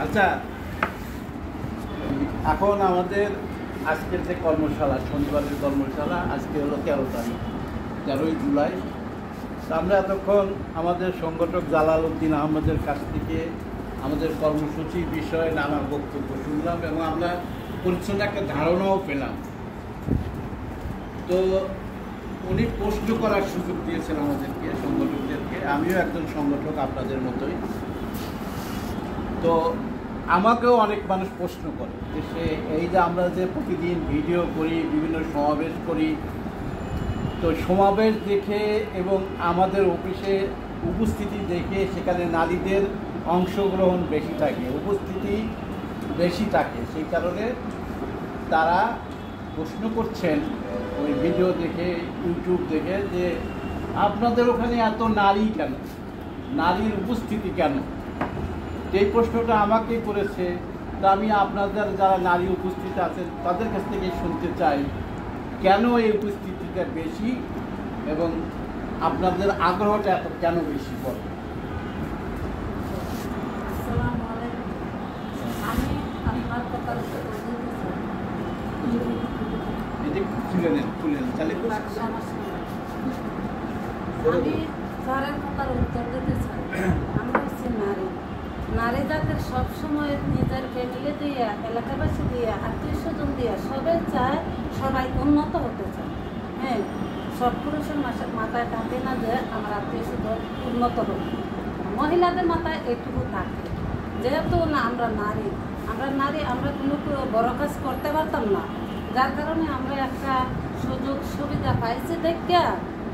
আচ্ছা, এখন আমাদের আজকের যে কর্মশালা, শনিবারের কর্মশালা, আজকে হলো 13 তারিখ, 13ই জুলাই। তো আমরা এতক্ষণ আমাদের সংগঠক জালাল উদ্দিন আহমেদের কাছ থেকে আমাদের কর্মসূচির বিষয়ে নানা বক্তব্য শুনলাম এবং আমরা পরিচ্ছন্ন একটা ধারণাও পেলাম। তো উনি প্রশ্ন করার সুযোগ দিয়েছেন আমাদেরকে, সংগঠকদেরকে। আমিও একজন সংগঠক আপনাদের মতোই। তো আমাকেও অনেক মানুষ প্রশ্ন করে যে সে এই যে আমরা যে প্রতিদিন ভিডিও করি, বিভিন্ন সমাবেশ করি, তো সমাবেশ দেখে এবং আমাদের অফিসে উপস্থিতি দেখে সেখানে নারীদের অংশগ্রহণ বেশি থাকে, উপস্থিতি বেশি থাকে, সেই কারণে তারা প্রশ্ন করছেন ওই ভিডিও দেখে, ইউটিউব দেখে, যে আপনাদের ওখানে এত নারী কেন, নারীর উপস্থিতি কেন? এই প্রশ্নটা আমাকে করেছে। তা আমি আপনাদের যারা নারী উপস্থিত আছেন তাদের কাছ থেকে শুনতে চাই কেন এই উপস্থিতিটা বেশি এবং আপনাদের আগ্রহটা এত কেন বেশি? বলেন। নারী জাতির সবসময় নিজের ফ্যামিলি দিয়ে, এলাকাবাসী দিয়ে, আত্মীয় স্বজন দিয়ে সবাই চায় সবাই উন্নত হতে চায়। হ্যাঁ, সব পুরুষের মাথায় থাকে না যে আমার আত্মীয় স্বজন উন্নত হবে। মহিলাদের মাথায় এইটুকু থাকে, যেহেতু না আমরা নারী, আমরা কোনো বড় কাজ করতে পারতাম না, যার কারণে আমরা একটা সুযোগ সুবিধা পাইছি দেখে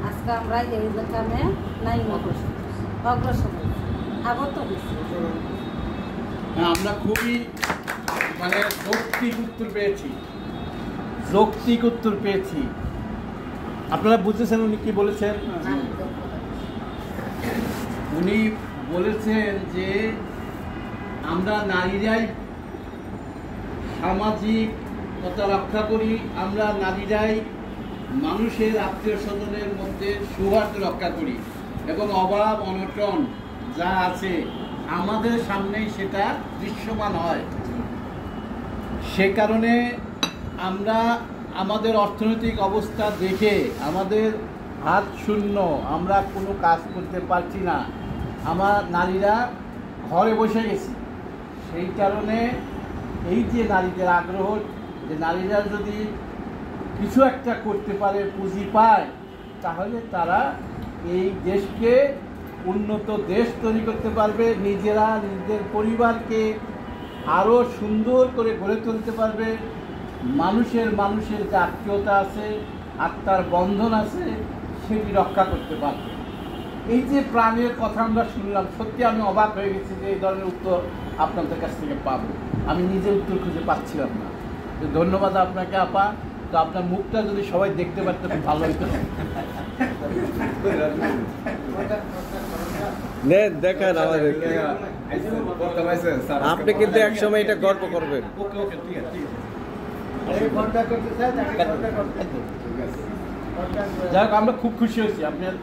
আজকে আমরা এই কামে নাই অগ্রসর হয়েছি, আগত হয়েছি। আমরা খুবই যৌক্তিক উত্তর পেয়েছি। আপনারা বুঝেছেন উনি কি বলেছেন? উনি বলেছেন যে আমরা নারীরাই সামাজিকতা রক্ষা করি, আমরা নারীরাই মানুষের আত্মীয় স্বজনের মধ্যে সৌহার্দ্য রক্ষা করি এবং অভাব অনটন যা আছে আমাদের সামনেই সেটা দৃশ্যমান হয়। সে কারণে আমরা আমাদের অর্থনৈতিক অবস্থা দেখে আমাদের হাত শূন্য, আমরা কোনো কাজ করতে পারছি না, আমার নারীরা ঘরে বসে গেছি। সেই কারণে এই যে নারীদের আগ্রহ, যে নারীরা যদি কিছু একটা করতে পারে, পুঁজি পায়, তাহলে তারা এই দেশকে উন্নত দেশ তৈরি করতে পারবে, নিজেরা নিজেদের পরিবারকে আরও সুন্দর করে গড়ে তুলতে পারবে, মানুষের যে আত্মীয়তা আছে, আত্মার বন্ধন আছে, সেটি রক্ষা করতে পারবে। এই যে প্রাণের কথা আমরা শুনলাম, সত্যি আমি অবাক হয়ে গেছি যে এই ধরনের উত্তর আপনাদের কাছ থেকে পাবো। আমি নিজে উত্তর খুঁজে পাচ্ছিলাম না। তো ধন্যবাদ আপনাকে আপা। তো আপনার মুখটা যদি সবাই দেখতে পারতে খুব ভালো হতো। দেখেন আপনি কিন্তু এক সময় এটা গর্ব করবেন। যাই হোক, আমরা খুব খুশি হয়েছি আপনার